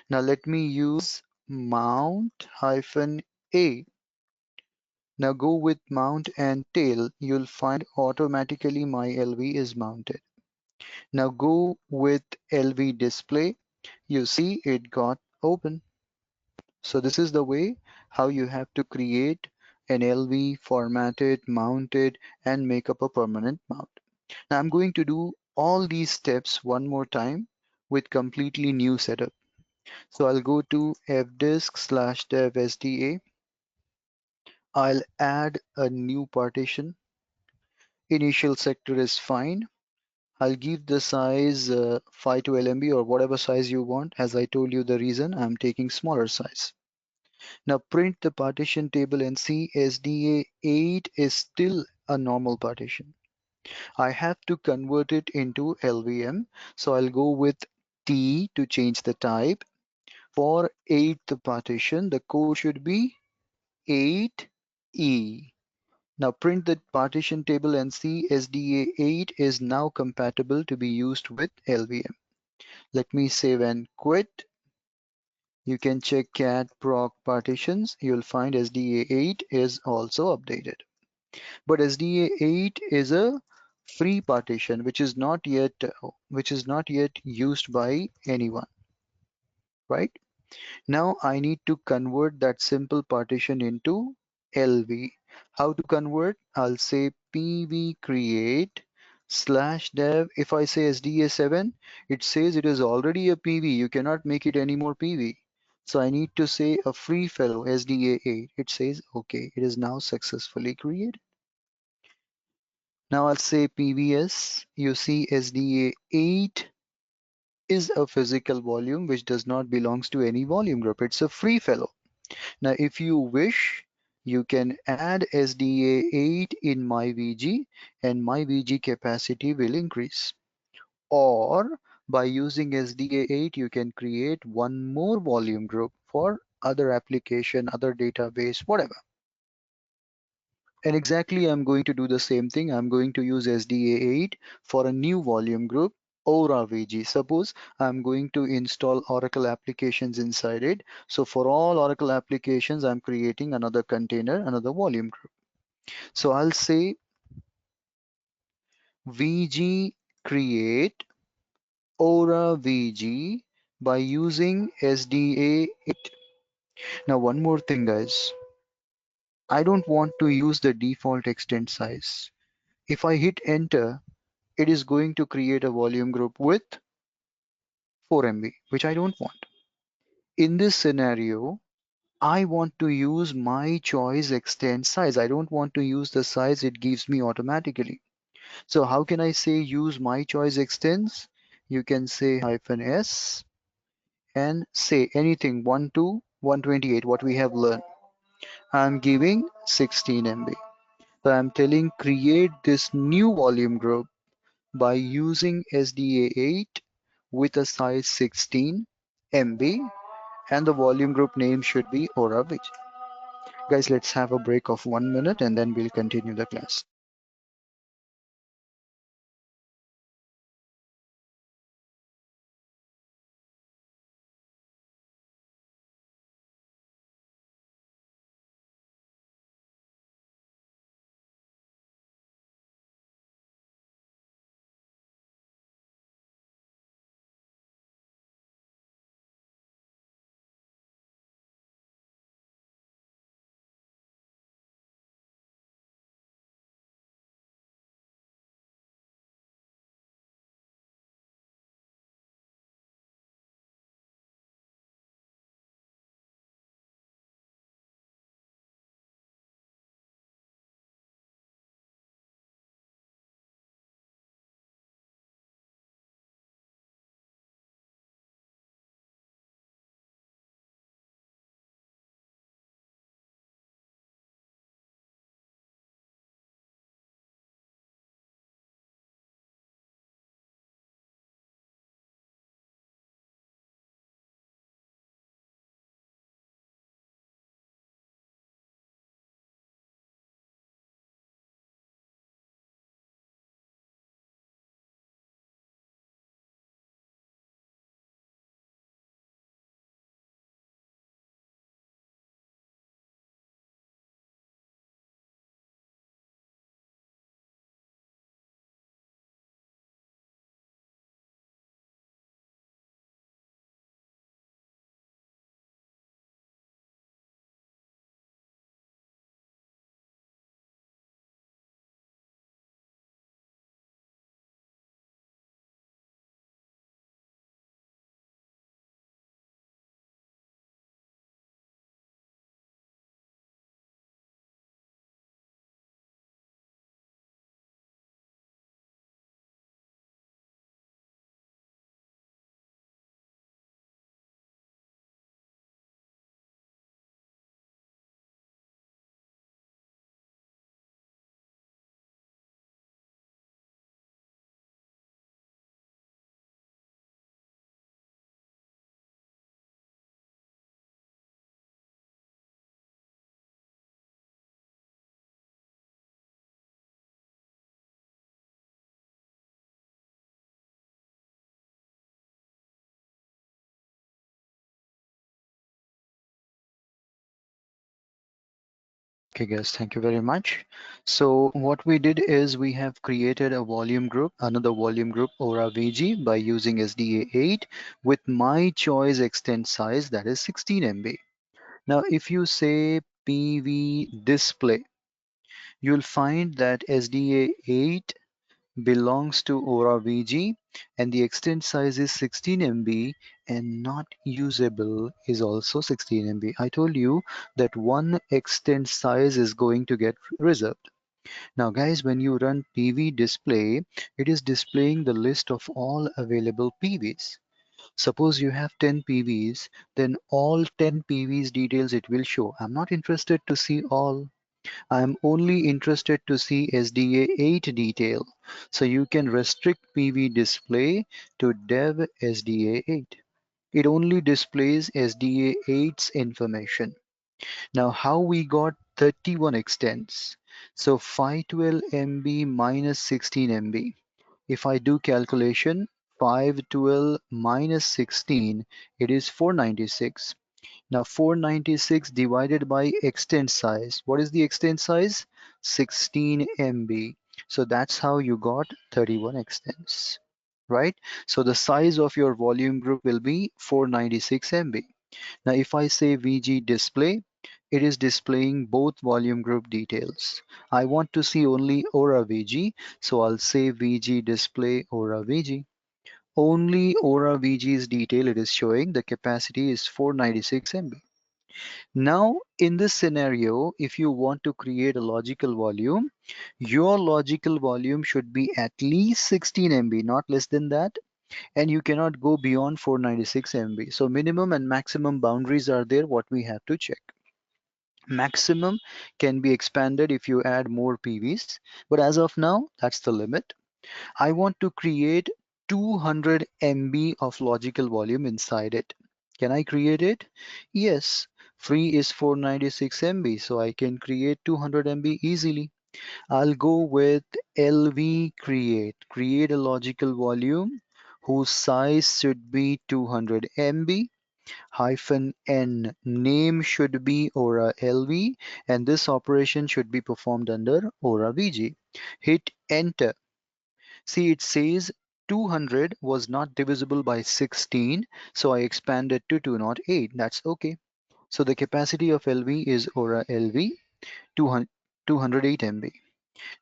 Now let me use mount hyphen A. Now go with mount and tail. You'll find automatically my LV is mounted. Now go with LV display. You see it got open. So this is the way how you have to create an LV, format it, mount it, and make up a permanent mount. Now I'm going to do all these steps one more time with completely new setup. So I'll go to fdisk/dev sda. I'll add a new partition. Initial sector is fine. I'll give the size 512 MB or whatever size you want. As I told you the reason, I'm taking smaller size. Now print the partition table and see SDA8 is still a normal partition. I have to convert it into LVM. So I'll go with T to change the type. For eighth partition, the code should be 8E. Now print the partition table and see SDA8 is now compatible to be used with LVM. Let me save and quit. You can check cat proc partitions. You'll find SDA8 is also updated. But SDA8 is a free partition which is not yet used by anyone, right? Now I need to convert that simple partition into LV. How to convert? I'll say pv create slash dev. If I say SDA7, it says it is already a PV. You cannot make it any more PV. So I need to say a free fellow SDA8. It says, okay, it is now successfully created. Now I'll say PVS. You see SDA8 is a physical volume which does not belongs to any volume group. It's a free fellow. Now, if you wish, you can add SDA8 in MyVG and MyVG capacity will increase. Or by using SDA8, you can create one more volume group for other application, other database, whatever. And exactly, I'm going to do the same thing. I'm going to use SDA8 for a new volume group, Aura VG. Suppose I'm going to install Oracle applications inside it. So for all Oracle applications, I'm creating another container, another volume group. So I'll say VG create Aura VG by using SDA8. Now, one more thing, guys. I don't want to use the default extent size. If I hit enter, it is going to create a volume group with 4 MB, which I don't want. In this scenario, I want to use my choice extend size. I don't want to use the size it gives me automatically. So how can I say use my choice extends? You can say -s and say anything 1 to 128, what we have learned. I'm giving 16 MB. So I'm telling create this new volume group by using SDA8 with a size 16 MB, and the volume group name should be Oravich. Guys, let's have a break of 1 minute and then we'll continue the class. Okay, guys, thank you very much. So what we did is we have created a volume group, another volume group Aura VG by using SDA8 with my choice extent size that is 16 MB. Now, if you say PV display, you'll find that SDA8 belongs to Aura VG and the extent size is 16 MB and not usable is also 16 MB. I told you that one extent size is going to get reserved. Now guys, when you run PV display, it is displaying the list of all available PVs. Suppose you have 10 PVs, then all 10 PVs details it will show. I'm not interested to see all. I'm only interested to see SDA8 detail. So you can restrict PV display to dev SDA8. It only displays SDA8's information. Now how we got 31 extents? So 512 MB minus 16 MB. If I do calculation, 512 minus 16, it is 496. Now 496 divided by extent size. What is the extent size? 16 MB. So that's how you got 31 extents, right? So the size of your volume group will be 496 MB. Now if I say VG display, it is displaying both volume group details. I want to see only Aura VG, so I'll say VG display Aura VG. Only Aura VG's detail it is showing. The capacity is 496 MB. Now, in this scenario, if you want to create a logical volume, your logical volume should be at least 16 MB, not less than that, and you cannot go beyond 496 MB. So minimum and maximum boundaries are there, what we have to check. Maximum can be expanded if you add more PVs, but as of now, that's the limit. I want to create 200 MB of logical volume inside it. Can I create it? Yes. Free is 496 MB, so I can create 200 MB easily. I'll go with LV create. Create a logical volume whose size should be 200 MB. Hyphen N name should be Aura LV and this operation should be performed under Aura VG. Hit enter. See, it says 200 was not divisible by 16, so I expanded to 208. That's okay. So the capacity of LV is Aura LV 208 MB.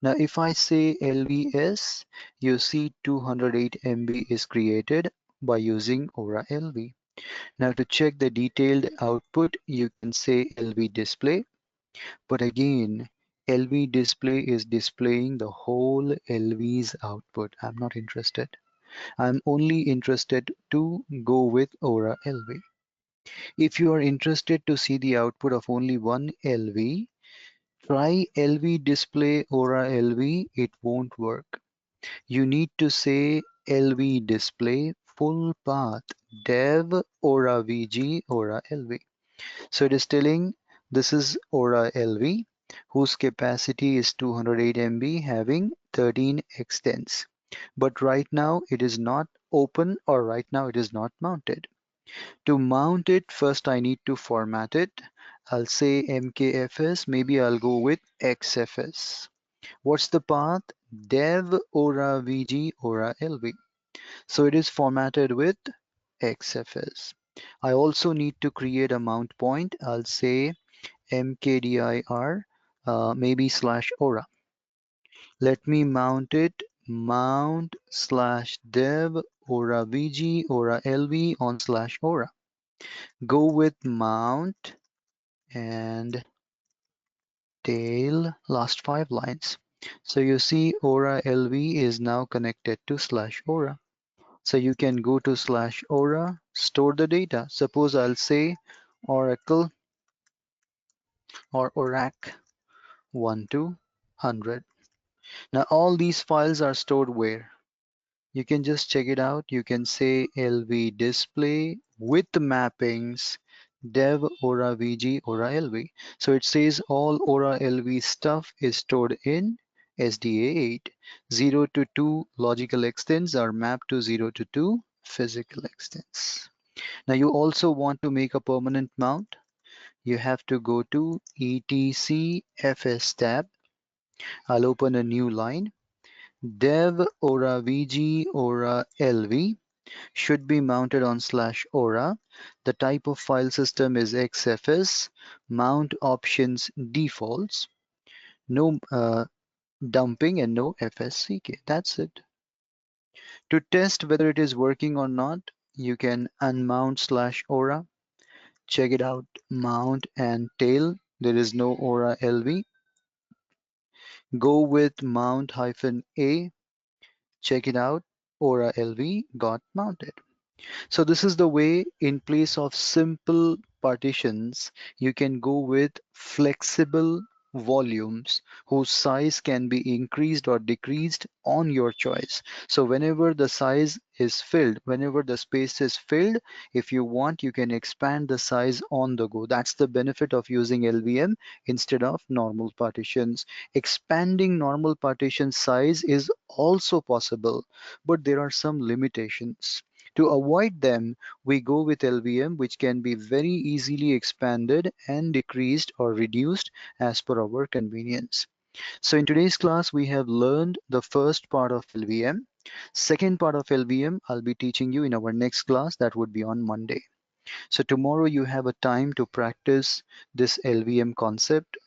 Now, if I say LVS, you see 208 MB is created by using Aura LV. Now, to check the detailed output, you can say LV display, but again, LV display is displaying the whole LV's output. I'm not interested. I'm only interested to go with Aura LV. If you are interested to see the output of only one LV, try LV display Aura LV, it won't work. You need to say LV display full path dev Aura VG Aura LV. So it is telling this is Aura LV whose capacity is 208 MB having 13 extents. But right now it is not open or right now it is not mounted. To mount it, first I need to format it. I'll say MKFS, maybe I'll go with XFS. What's the path? Dev Aura VG Aura LV. So it is formatted with XFS. I also need to create a mount point. I'll say mkdir maybe slash aura. Let me mount it mount slash dev aura vg aura lv on slash aura. Go with mount and tail last 5 lines. So you see aura lv is now connected to slash aura. So you can go to slash aura, store the data. Suppose I'll say oracle or orac 1 to 100. Now all these files are stored where? You can just check it out. You can say LV display with the mappings dev aura vg aura lv. So it says all aura lv stuff is stored in SDA8. 0 to 2 logical extents are mapped to 0 to 2 physical extents. Now you also want to make a permanent mount. you have to go to etc fs tab. I'll open a new line. Dev aura vg aura lv should be mounted on slash aura. The type of file system is xfs. Mount options defaults. No dumping and no fsck. That's it. To test whether it is working or not, you can unmount slash aura. Check it out. Mount and tail. There is no aura lv. Go with mount hyphen a. Check it out. Aura lv got mounted. So this is the way, in place of simple partitions, you can go with flexible volumes whose size can be increased or decreased on your choice. So whenever the size is filled, whenever the space is filled, if you want, you can expand the size on the go. That's the benefit of using LVM instead of normal partitions. Expanding normal partition size is also possible, but there are some limitations. To avoid them, we go with LVM, which can be very easily expanded and decreased or reduced as per our convenience. So in today's class, we have learned the first part of LVM. Second part of LVM, I'll be teaching you in our next class, that would be on Monday. So tomorrow you have a time to practice this LVM concept.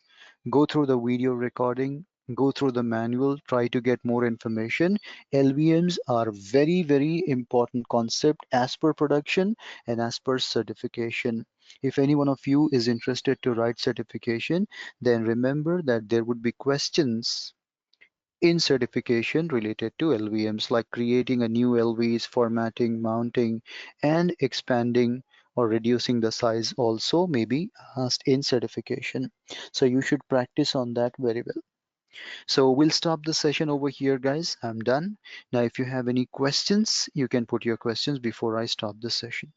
Go through the video recording, go through the manual, try to get more information. LVMs are very, very important concept as per production and as per certification. If any one of you is interested to write certification, then remember that there would be questions in certification related to LVMs, like creating a new LVs, formatting, mounting, and expanding or reducing the size also may be asked in certification. So you should practice on that very well. So we'll stop the session over here, guys. I'm done. Now, if you have any questions, you can put your questions before I stop the session.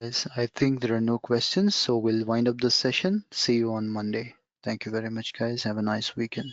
Guys, I think there are no questions, so we'll wind up the session. See you on Monday. Thank you very much, guys. Have a nice weekend.